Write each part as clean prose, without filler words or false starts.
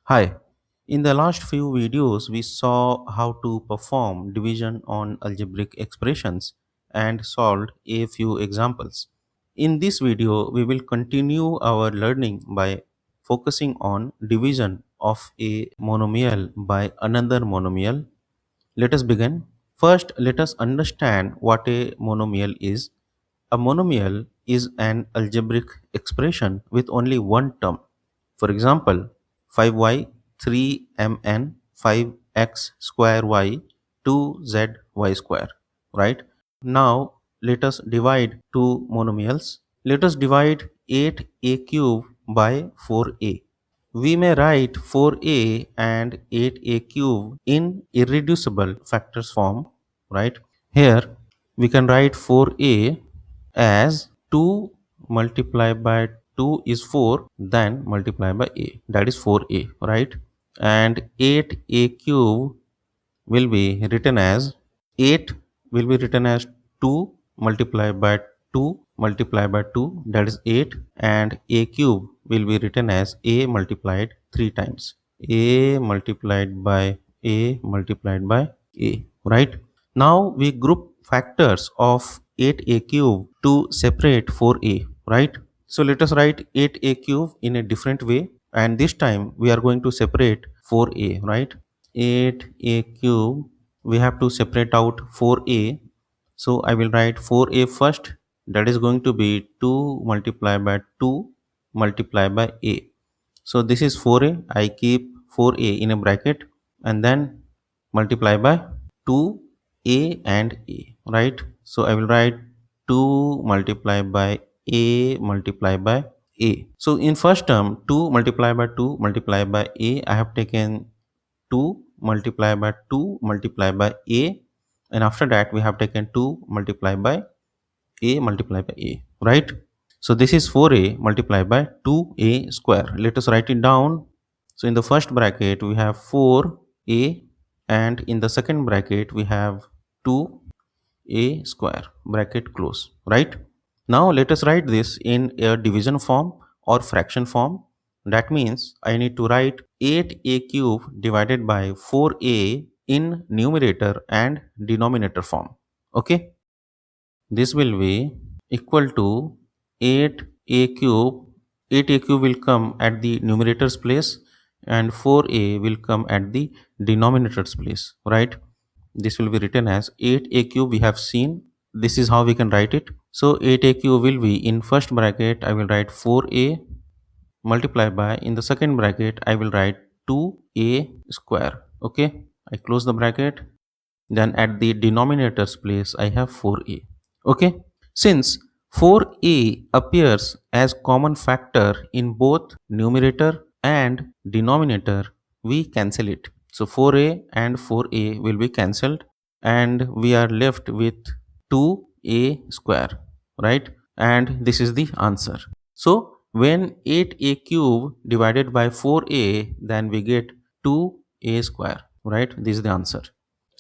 Hi. In the last few videos, we saw how to perform division on algebraic expressions and solved a few examples. In this video, we will continue our learning by focusing on division of a monomial by another monomial. Let us begin. First, let us understand what a monomial is. A monomial is an algebraic expression with only one term. For example, 5y, 3mn, 5x square y, 2zy square, right? Now, let us divide two monomials. Let us divide 8a cube by 4a. We may write 4a and 8a cube in irreducible factors form, right? Here we can write 4a as 2 multiplied by 2 is 4, then multiply by a, that is 4a, right? And 8a cube will be written as 8 will be written as 2 multiplied by 2 multiplied by 2, that is 8, and a cube will be written as a multiplied 3 times, a multiplied by a multiplied by a, right? Now we group factors of 8a cube to separate 4a, right? So let us write 8a cube in a different way, and this time we are going to separate 4a, right? 8a cube, we have to separate out 4a. So I will write 4a first, that is going to be 2 multiplied by 2 multiplied by a. So this is 4a, I keep 4a in a bracket and then multiply by 2a and a, right? So I will write 2 multiplied by a multiplied by a. So in first term 2 multiplied by 2 multiplied by a, I have taken 2 multiplied by 2 multiplied by a, and after that we have taken 2 multiplied by a multiplied by a, right? So this is 4a multiplied by 2a square. Let us write it down. So in the first bracket we have 4a, and in the second bracket we have 2a square, bracket close, right? Now let us write this in a division form or fraction form. That means I need to write 8a cube divided by 4a in numerator and denominator form. Okay, this will be equal to 8a cube. 8a cube will come at the numerator's place and 4a will come at the denominator's place, right? This will be written as 8a cube. We have seen this is how we can write it. So 8a cube will be in first bracket I will write 4a multiply by, in the second bracket I will write 2a square. Okay, I close the bracket, then at the denominator's place I have 4a. Okay, since 4a appears as common factor in both numerator and denominator, we cancel it. So 4a and 4a will be cancelled and we are left with 2a square, right? And this is the answer. So when 8a cube divided by 4a, then we get 2a square, right? This is the answer.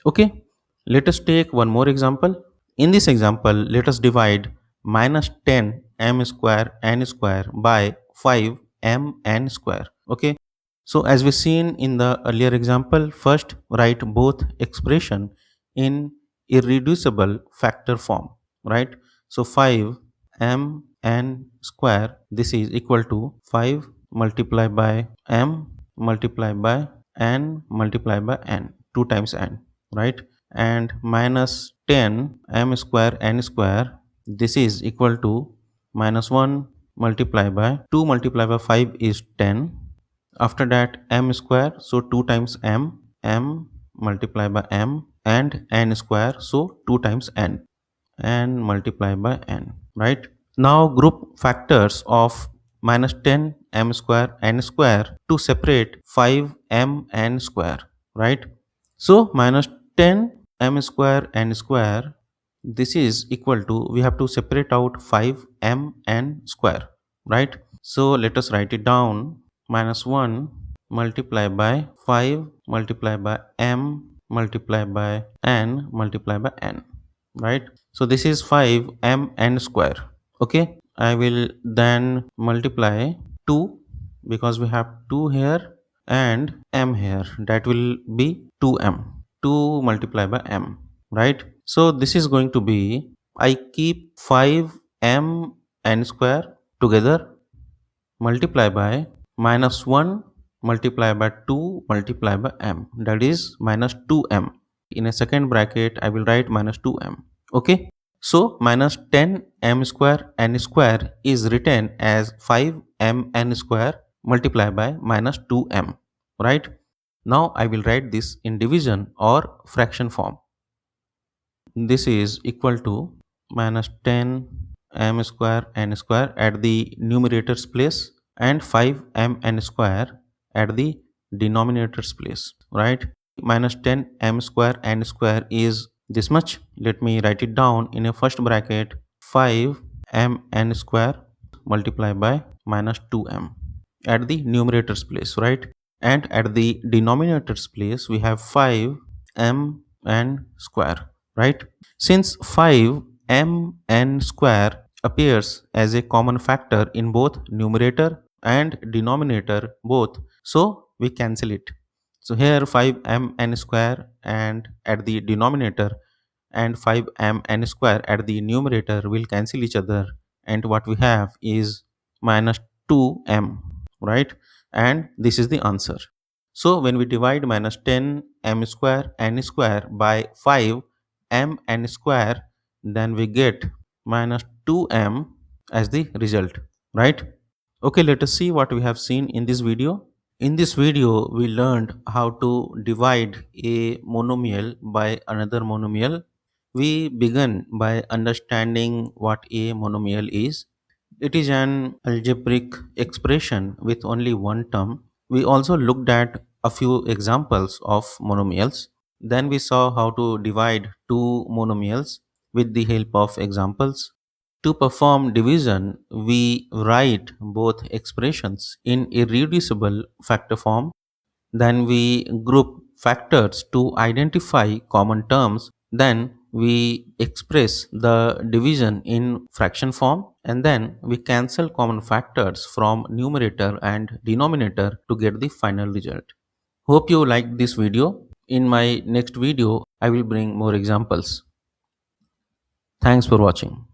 Okay, let us take one more example. In this example, let us divide minus 10 m square n square by 5 m n square. Okay, so as we seen in the earlier example, first write both expression in irreducible factor form, right? So 5 m n square, this is equal to 5 multiplied by m multiplied by n multiplied by n, 2 times n, right? And minus 10 m square n square, this is equal to minus 1 multiplied by 2 multiplied by 5 is 10. After that m square, so 2 times m multiplied by m, and n square, so 2 times n multiplied by n, right? Now group factors of minus 10 m square n square to separate 5 m n square, right? So minus 10 m square n square, this is equal to, we have to separate out 5 m n square, right? So let us write it down. Minus 1 multiplied by 5 multiplied by m multiplied by n multiplied by n, right? So this is 5 m n square. Okay, I will then multiply 2 because we have 2 here, and m here, that will be 2m, 2 multiplied by m, right? So this is going to be, I keep 5m n square together multiply by minus 1 multiply by 2 multiply by m, that is minus 2m. In a second bracket I will write minus 2m. Okay, so minus 10m square n square is written as 5m n square multiplied by minus 2m, right? Now I will write this in division or fraction form. This is equal to minus 10 m square n square at the numerator's place and 5 m n square at the denominator's place, right? Minus 10 m square n square is this much. Let me write it down in a first bracket, 5 m n square multiplied by minus 2m at the numerator's place, right? And at the denominator's place we have 5 m n square, right? Since 5 m n square appears as a common factor in both numerator and denominator both, so we cancel it. So here 5 m n square and at the denominator and 5 m n square at the numerator will cancel each other, and what we have is minus 2m, right? And this is the answer. So when we divide minus 10 m square n square by 5 m n square, then we get minus 2m as the result, right? Okay, let us see what we have seen in this video. In this video, we learned how to divide a monomial by another monomial. We began by understanding what a monomial is. It is an algebraic expression with only one term. We also looked at a few examples of monomials. Then we saw how to divide two monomials with the help of examples. To perform division, we write both expressions in irreducible factor form. Then we group factors to identify common terms. Then we express the division in fraction form, and then we cancel common factors from numerator and denominator to get the final result. Hope you liked this video. In my next video, I will bring more examples. Thanks for watching.